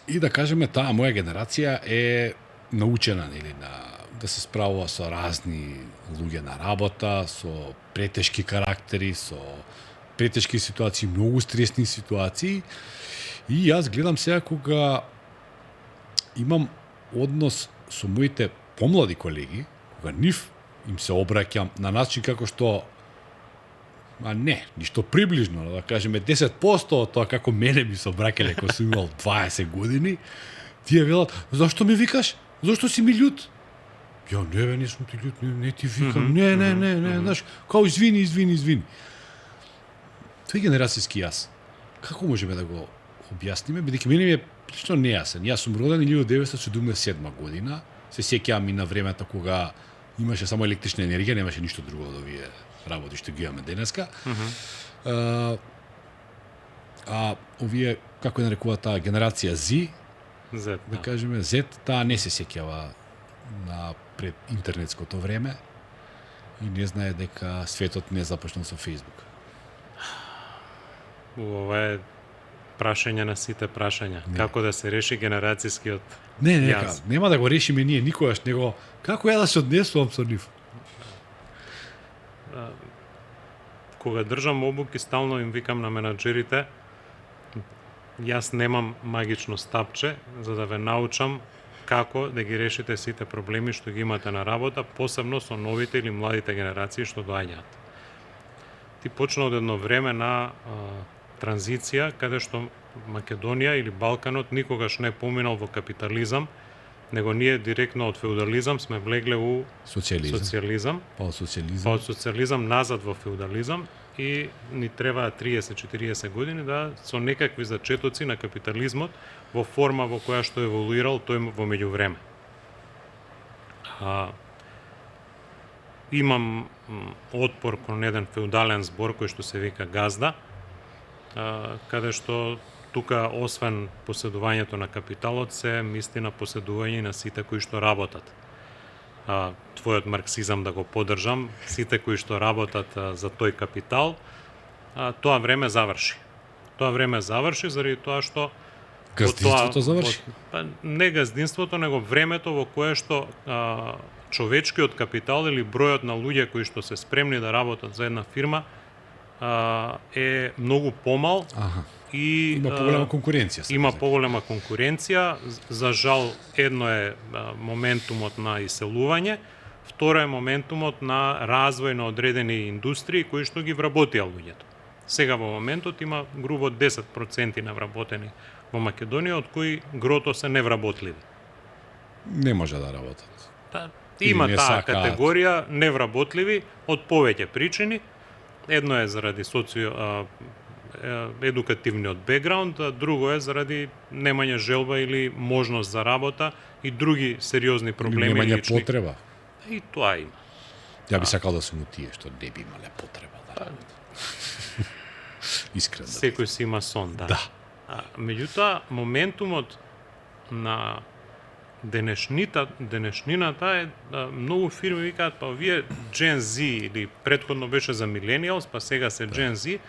И да кажеме, таа моја генерација е научена, нели, да се справува со разни луѓе на работа, со претешки карактери, со претешки ситуации, многу стресни ситуации. И јас гледам сега кога имам однос со моите помлади колеги, кога нив им се обраќам на начин како што ништо приближно, да кажеме 10% од тоа како мене ми се обраќале кога сум имал 20 години, тие велат: "Зошто ми викаш? Зошто си ми љут?" Ја не сум ти љут, не ти викам. Не, знаеш, као извини. Тој генерацијски јас. Како можеме да го објасниме, бидејќи мене ми е прилично нејасен. Јас сум роден 1977 година, се сеќавам и на времето кога имаше само електрична енергија, немаше ништо друго од овие работи што ги имаме денеска. Овие, како ја нарекува таа генерација Z, да кажеме Z, таа не се сеќава на пред интернетското време и не знае дека светот не започнал со Facebook. Ова е прашање на сите прашања. Како да се реши генерацијскиот јас? Нема да го решиме ние никогаш, него како ја да се однесувам со нив? Кога држам обуки, стално им викам на менаџерите, Јас немам магично стапче за да ве научам како да ги решите сите проблеми што ги имате на работа, посебно со новите или младите генерации што доаѓаат. Ти почна од едно време на транзиција каде што Македонија или Балканот никогаш не поминал во капитализам, него ние директно од феудализам сме влегле у социјализам, па од од социјализам назад во феудализам и ни требаат 30-40 години да со некакви зачетоци на капитализмот во форма во која што еволуирал тој во меѓувреме. Имам отпор кон еден феудален збор кој што се вика газда, каде што тука освен поседувањето на капиталот се мисли на поседување на сите кои што работат. Твојот марксизам да го поддржам, сите кои што работат за тој капитал, тоа време заврши. Тоа време заврши заради тоа што газдинството заврши. Не газдинството, него времето во кое што човечкиот капитал или бројот на луѓе кои што се спремни да работат за една фирма е многу помал. И има поголема конкуренција. Има поголема конкуренција. За жал, едно е моментумот на иселување, второ е моментумот на развој на одредени индустрии кои што ги вработија луѓето. Сега во моментот има грубо 10% навработени во Македонија, од кои грото се невработливи. Не може да работат. Има таа категорија невработливи од повеќе причини. Едно е заради едукативниот бекграунд, а друго е заради немање желба или можност за работа и други сериозни проблеми. Немање потреба. И тоа има. Ја би сакал да сум тие што не би имале потреба да работат. Искрено. Секој си има сон, да. Меѓутоа, моментумот на денешнината е многу фирми викаат па вие Gen Z или претходно беше за Millennials, па сега се Gen Z.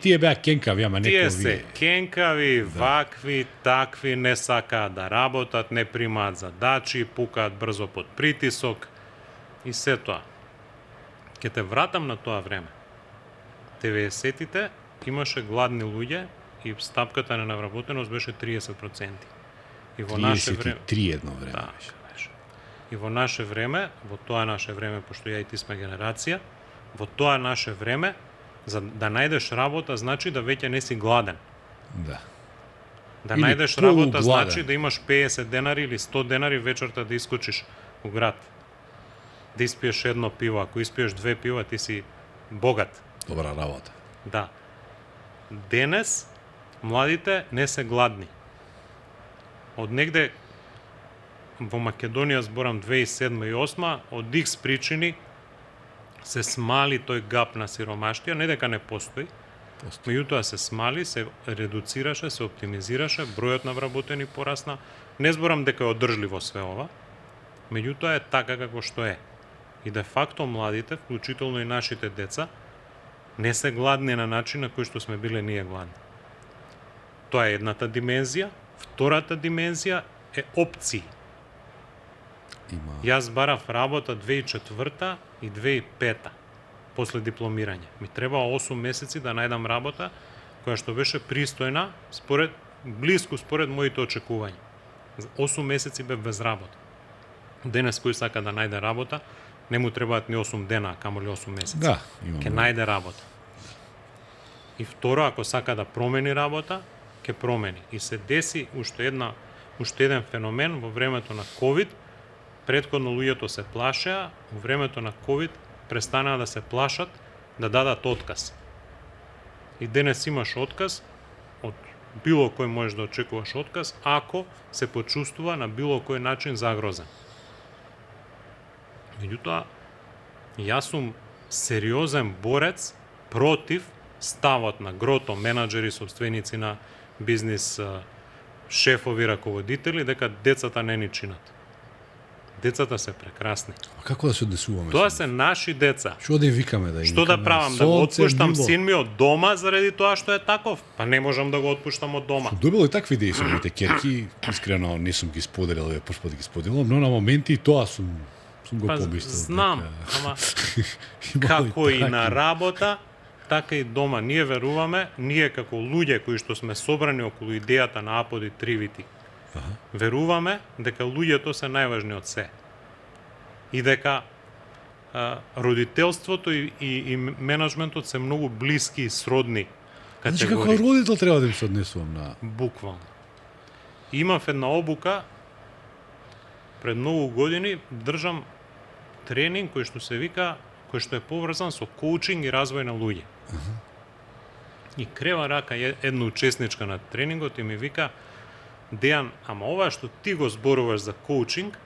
Тие беа кенкави, ама некои тие се кенкави, вакви, такви, не сакаат да работат, не примаат задачи, пукаат брзо под притисок и се тоа. Ке те вратам на тоа време. 90-тите имаше гладни луѓе и стапката на навработеност беше 30%. И во наше време 33 едно време беше. И во наше време, во тоа наше време, пошто ја и ти сме генерација, во тоа наше време за да најдеш работа значи да веќе не си гладен. Да. Да најдеш работа значи да имаш 50 денари или 100 денари вечерта да искочиш у град. Да испиеш едно пиво, ако испиеш 2 пива ти си богат. Добра работа. Да. Денес младите не се гладни. Од негде во Македонија, зборам 2007 и 2008, од X причини се смали тој гап на сиромаштија, не дека не постои, меѓутоа се смали, се редуцираше, се оптимизираше, бројот на вработени порасна. Не зборам дека е одржливо све ова, меѓутоа е така како што е. И де факто младите, вклучително и нашите деца, не се гладни на начин на кој што сме биле ние гладни. Тоа е едната димензија. Втората димензија е опции. Јас барав работа 2004 и 2005 после дипломирање. Ми треба 8 месеци да најдам работа која што беше пристојна блиску според моите очекувања. 8 месеци бев без работа. Денес кој сака да најде работа, не му требаат ни 8 дена, камоли 8 месеци. Да, ќе најде работа. И второ, ако сака да промени работа, ќе промени. И се деси уште еден феномен во времето на COVID. Претходно луѓето се плашеа, во времето на COVID престанаа да се плашат да дадат отказ. И денес имаш отказ, од било кој можеш да очекуваш отказ, ако се почувствува на било кој начин загрозен. Меѓутоа, јас сум сериозен борец против ставот на грото менаџери, собственици на бизнис, шефови, раководители, дека децата не ни чинат. Децата се прекрасни. А како да се однесуваме? Тоа се наши деца. Што да викаме да Што да правам? Да го отпуштам син ми од дома заради тоа што е таков? Па не можам да го отпуштам од дома. Добило и такви идеи со моите ќерки, искрено не сум ги споделил, прв пат ги споделувам, но на моменти тоа сум го помислил. Знам, ама како и на работа, така и дома. Ние веруваме, ние како луѓе кои што сме собрани околу идејата на Аподи Тривити, веруваме дека луѓето се најважни од се. И дека родителството и менаџментот се многу блиски и сродни Значи како категории. родител треба да им се однесувам на... Буквално. Имав една обука пред многу години, држам тренинг кој што се вика, кој што е поврзан со коучинг и развој на луѓе. И крева рака една учесничка на тренингот и ми вика: Дејан, ама ова што ти го зборуваш за коучинг,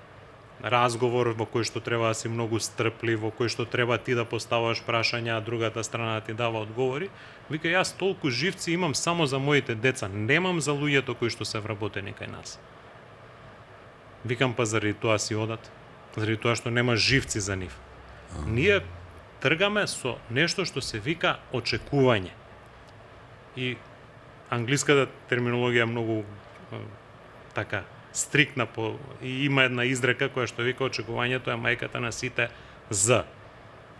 разговор во кој што треба да си многу стрплив, во кој што треба ти да поставаш прашања, а другата страна да ти дава одговори, вика, јас толку живци имам само за моите деца, немам за луѓето кои што се вработени кај нас. Викам, па заради тоа си одат, заради тоа што нема живци за нив. Ние тргаме со нешто што се вика очекување. И англиската терминологија е многу така стриктна и има една изрека која што вика очекувањето е мајката на сите з.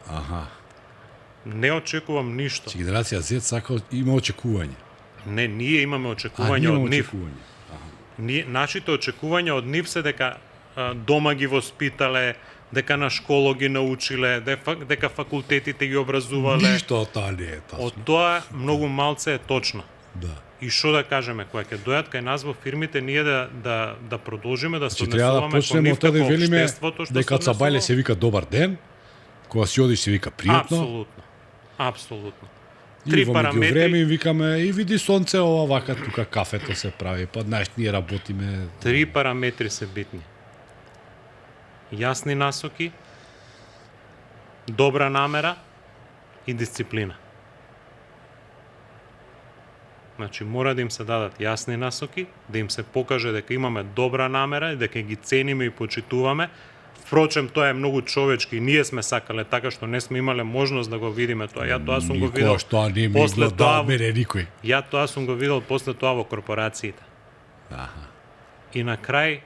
Аха. Не очекувам ништо. Че генерација Z сака има очекување. Не, ние имаме очекување од нив. Очекување. Нашите очекувања од нив се дека дома ги воспитале, дека на школа ги научиле, дека факултетите ги образувале. Ништо од тоа не е точно. Од тоа многу малце е точно. Да. И што да кажеме, кога ќе дојат кај нас во фирмите, ние да продолжиме да се Значи треба да однесуваме кон почнеме нив од тоа да како велиме општеството што дека од Сабајле се вика добар ден, кога си одиш се вика пријатно. Апсолутно. Апсолутно. И Три во параметри. меѓувреме им викаме и види сонце ова вака тука кафето се прави, па знаеш ние работиме. Три параметри се битни. Јасни насоки, добра намера и дисциплина. Значи, мора да им се дадат јасни насоки, да им се покаже дека имаме добра намера и дека ги цениме и почитуваме. Впрочем, тоа е многу човечки и ние сме сакале така што не сме имале можност да го видиме тоа. Ја тоа сум го видел. Никош тоа не ми после го дал тоа- мене никој. Ја тоа сум го видел после тоа во корпорациите. Аха. И на крај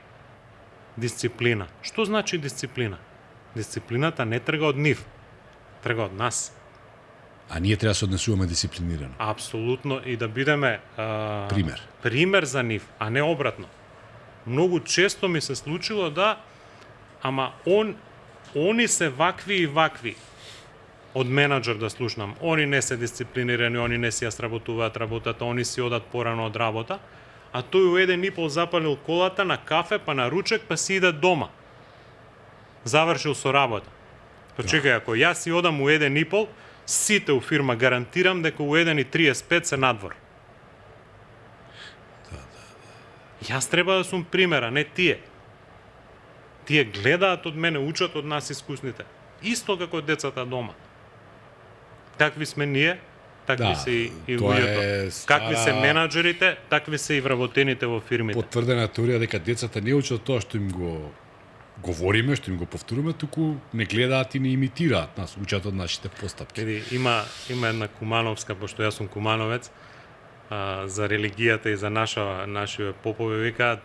дисциплина. Што значи дисциплина? Дисциплината не трга од нив, трга од нас. А ние треба да се однесуваме дисциплинирано. Апсолутно, и да бидеме Пример. пример за нив, а не обратно. Многу често ми се случило да, ама они се вакви и вакви. Од менаџер да слушнам, они не се дисциплинирани, они не си ја сработуваат работата, они си одат порано од работа, а тој у 1:30 запалил колата на кафе, па на ручек, па си иде дома. Завршил со работа. Па чекај, ако јас си одам у 1:30, сите у фирма гарантирам дека у 1:35 се надвор. Јас треба да сум пример, а не тие. Тие гледаат од мене, учат од нас искусните. Исто како децата дома. Такви сме ние, такви Да, се и тоа луѓето. е Какви се стара- менаџерите, такви се и вработените во фирмите. Потврдена теорија дека децата не учат тоа што им го говориме, што им го повторуваме, туку не гледаат и не имитираат нас, учат од нашите постапки. Види, има една кумановска, пошто јас сум кумановец, за религијата и за нашите попови викаат: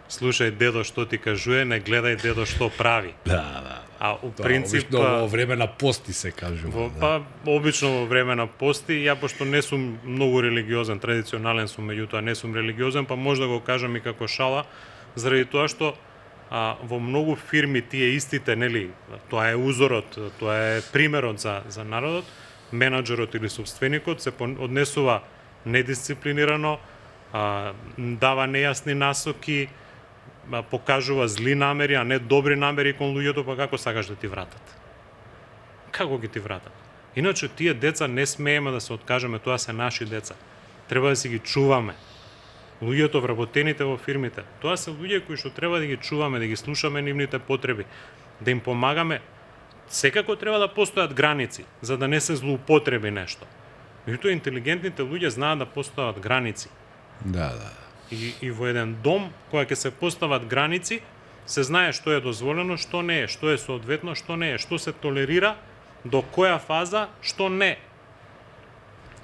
слушај дедо што ти кажуе, не гледај дедо што прави. Да. А у Тоа, принцип обично во време на пости се кажува. па обично во време на пости, ја пошто не сум многу религиозен, традиционален сум, меѓутоа не сум религиозен, па може да го кажам и како шала, заради тоа што во многу фирми тие истите, нели, тоа е узорот, тоа е примерот за народот, менаџерот или собственикот се однесува недисциплинирано, дава нејасни насоки, покажува зли намери, а не добри намери кон луѓето, па како сакаш да ти вратат? Како ги ти вратат? Иначе тие деца не смееме да се откажеме, тоа се наши деца. Треба да си ги чуваме. Луѓето вработените во фирмите, тоа се луѓе кои што треба да ги чуваме, да ги слушаме нивните потреби, да им помагаме. Секако треба да постојат граници, за да не се злоупотреби нешто. Меѓутоа интелигентните луѓе знаат да постојат граници. Да. И во еден дом, кога ќе се постават граници, се знае што е дозволено, што не е, што е соодветно, што не е, што се толерира, до која фаза, што не.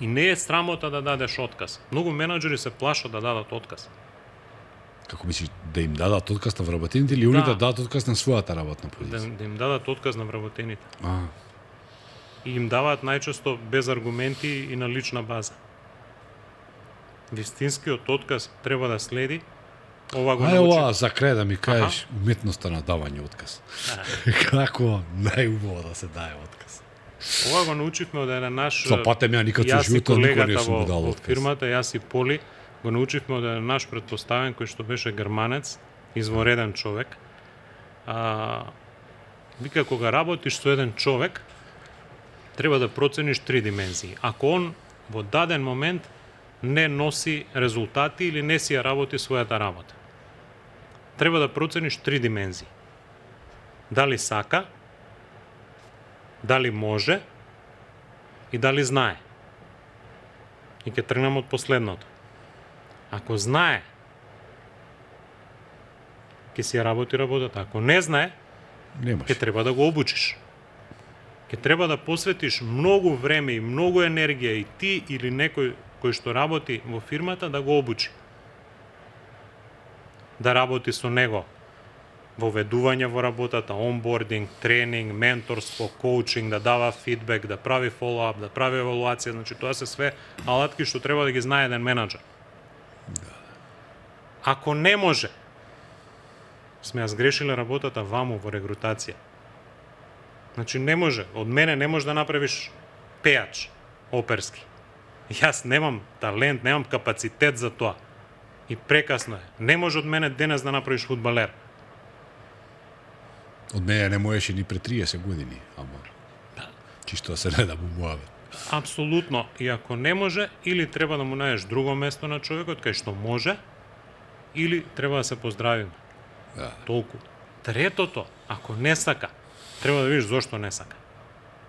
И не е срамота да дадеш отказ. Многу менаџери се плашат да дадат отказ. Како мислиш, да им дадат отказ на вработените или они Да. да дадат отказ на својата работна позиција? Да им дадат отказ на вработените. и им даваат најчесто без аргументи и на лична база. Вистинскиот отказ треба да следи. Ова го ова за крај да ми кажеш уметноста на давање отказ. Како најубаво да се дае отказ. Ова го научивме од еден наш Запатем ја никад со животот никој не сум дал во отказ. фирмата, јас и Поли го научивме од еден наш претпоставен кој што беше германец, извореден човек. Вика, кога работиш со еден човек, треба да процениш 3 димензии. Ако он во даден момент не носи резултати или не си ја работи својата работа, треба да процениш 3 димензии. Дали сака, дали може и дали знае. И ќе тргнем од последното. Ако знае, ќе си ја работи работата. Ако не знае, Немаш. ќе треба да го обучиш. Ќе треба да посветиш многу време и многу енергија и ти или некој кој што работи во фирмата да го обучи. Да работи со него воведување во работата, онбординг, тренинг, менторство, коучинг, да дава фидбек, да прави фоллоуап, да прави евалуација, значи тоа се све алатки што треба да ги знае еден менаџер. Ако не може, сме ја сгрешиле работата ваму во регрутација. Значи не може, од мене не може да направиш пејач оперски. Јас немам талент, немам капацитет за тоа. И прекасно е. Не може од мене денес да направиш фудбалер. Од мене не можеше ни пред 30 години, ама чисто да се не да му муаве. Апсолутно. И ако не може, или треба да му најдеш друго место на човекот кај што може, или треба да се поздравиме. Да. Толку. Третото, ако не сака, треба да видиш зошто не сака.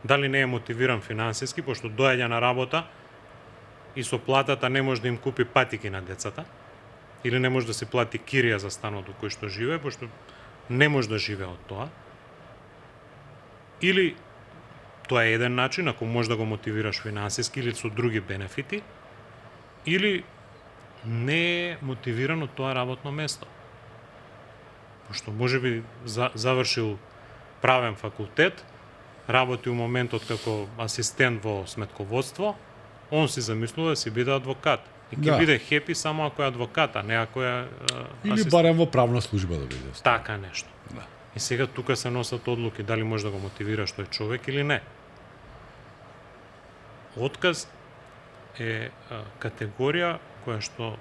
Дали не е мотивиран финансиски, пошто доаѓа на работа и со платата не може да им купи патики на децата, или не може да се плати кирија за станот во кој што живее, пошто не може да живее од тоа. Или тоа е еден начин, ако може да го мотивираш финансиски или со други бенефити, или не е мотивирано тоа работно место. Пошто можеби завршил правен факултет, работи у моментот како асистент во сметководство, он си замислува да си биде адвокат. И ќе биде хепи само ако е адвокат, а не ако е Или барем во правна служба да биде. Така нешто. Да. И сега тука се носат одлуки дали може да го мотивираш тој човек или не. Отказ е категорија која што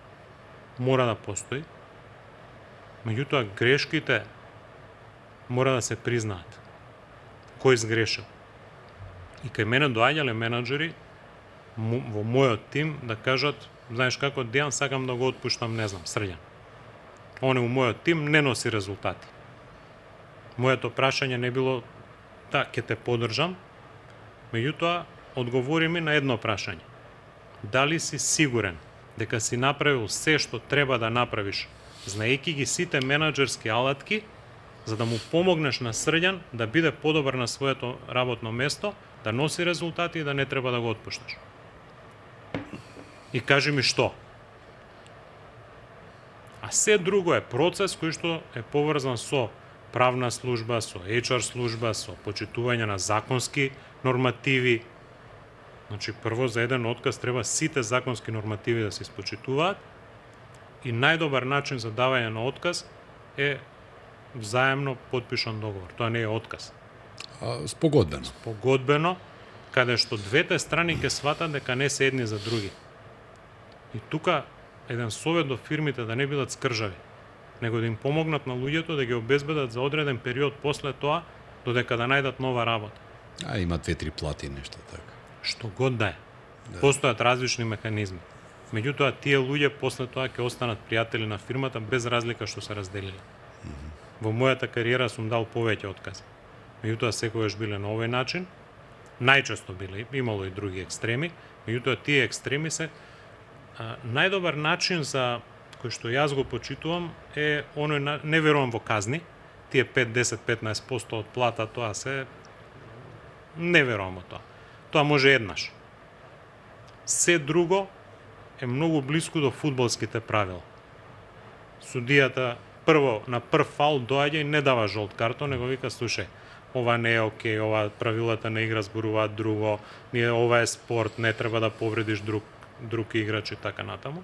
мора да постои. Меѓутоа грешките мора да се признаат. Кој сгрешил? И кај мене доаѓале менаџери во мојот тим да кажат, знаеш како, Дејан, сакам да го отпуштам, не знам, Срđan. Он е у мојот тим, не носи резултати. Моето прашање не било, да, ќе те поддржам, меѓутоа, одговори ми на едно прашање. Дали си сигурен дека си направил се што треба да направиш, знаејќи ги сите менаџерски алатки, за да му помогнеш на Срđan да биде подобар на своето работно место, да носи резултати и да не треба да го отпушташ? И кажи ми што? А се друго е процес кој што е поврзан со правна служба, со HR служба, со почитување на законски нормативи. Значи, прво за еден отказ треба сите законски нормативи да се испочитуваат и најдобар начин за давање на отказ е взаемно подпишан договор. Тоа не е отказ. Спогодбено. Спогодбено, каде што двете страни ќе сватат дека не се едни за други. И тука еден совет до фирмите да не бидат скржави, него да им помогнат на луѓето да ги обезбедат за одреден период после тоа, додека да најдат нова работа. Има 2-3 плати нешто така. Што год да е. Постојат различни механизми. Меѓутоа, тие луѓе после тоа ќе останат пријатели на фирмата без разлика што се разделиле. Во мојата кариера сум дал повеќе откази. Меѓутоа, секогаш биле на овој начин. Најчесто биле, имало и други екстреми. Меѓутоа, тие екстреми се најдобар начин за кој што јас го почитувам е оној, не верувам во казни, тие 5, 10, 15% од плата, тоа се не верувам во тоа. Тоа може еднаш. Се друго е многу блиску до фудбалските правила. Судијата прво на прв фаул доаѓа и не дава жолт картон, него вика слушај, ова не е окей, ова правилата на игра зборуваат друго, ова е спорт, не треба да повредиш друг играч и така натаму.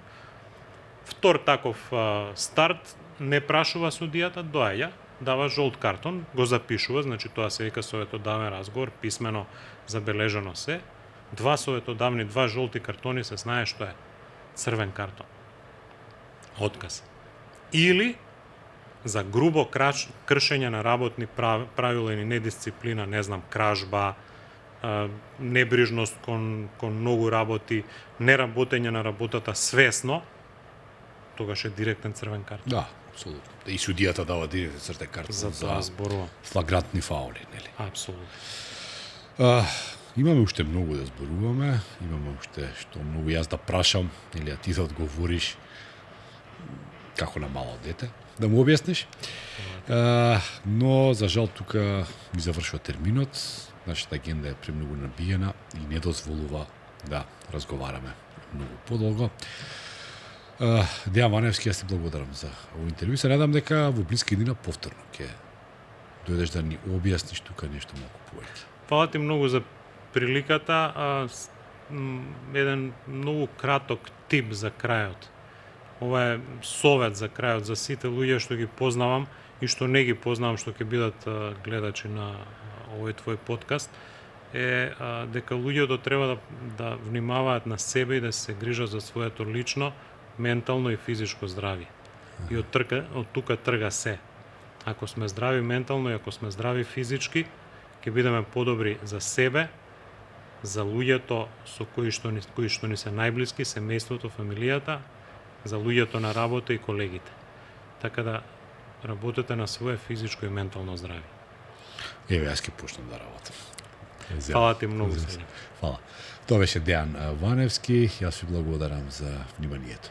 Втор таков старт не прашува судијата, доаѓа, дава жолт картон, го запишува, значи тоа се вика советодавен разговор, писмено забележано се. Два советодавни, два жолти картони се знае што е црвен картон. Отказ. Или за грубо кршење на работни правила или недисциплина, не знам, кражба, небрижност кон многу работи, неработење на работата свесно, тогаш е директен црвен картон. Да, апсолутно. И судијата дава директен црвен картон За тоа зборувам. флагрантни фаули, нели? Апсолутно. Имаме уште многу да зборуваме, имаме уште што многу јас да прашам, или ти да одговориш како на мало дете, да му објасниш. Но, за жал, тука ми завршува терминот, нашата агенда е премногу набиена и не дозволува да разговараме многу подолго. Дејан Ваневски, јас ти благодарам за овој интервју. Се надам дека во блиски дни повторно ќе дојдеш да ни објасниш тука нешто малку повеќе. Фала ти многу за приликата, еден многу краток тип за крајот. Ова е совет за крајот за сите луѓе што ги познавам и што не ги познавам, што ќе бидат гледачи на овој твој подкаст, е дека луѓето треба да внимаваат на себе и да се грижат за своето лично, ментално и физичко здравје. И од тука трга се. Ако сме здрави ментално и ако сме здрави физички, ќе бидеме подобри за себе, за луѓето со кои што ни се најблиски, семејството, фамилијата, за луѓето на работа и колегите. Така да работете на свое физичко и ментално здравје. Еве, јас ќе почнам да работам. Фала ти многу. Фала. Тоа беше Дејан Ваневски. Јас ви благодарам за вниманието.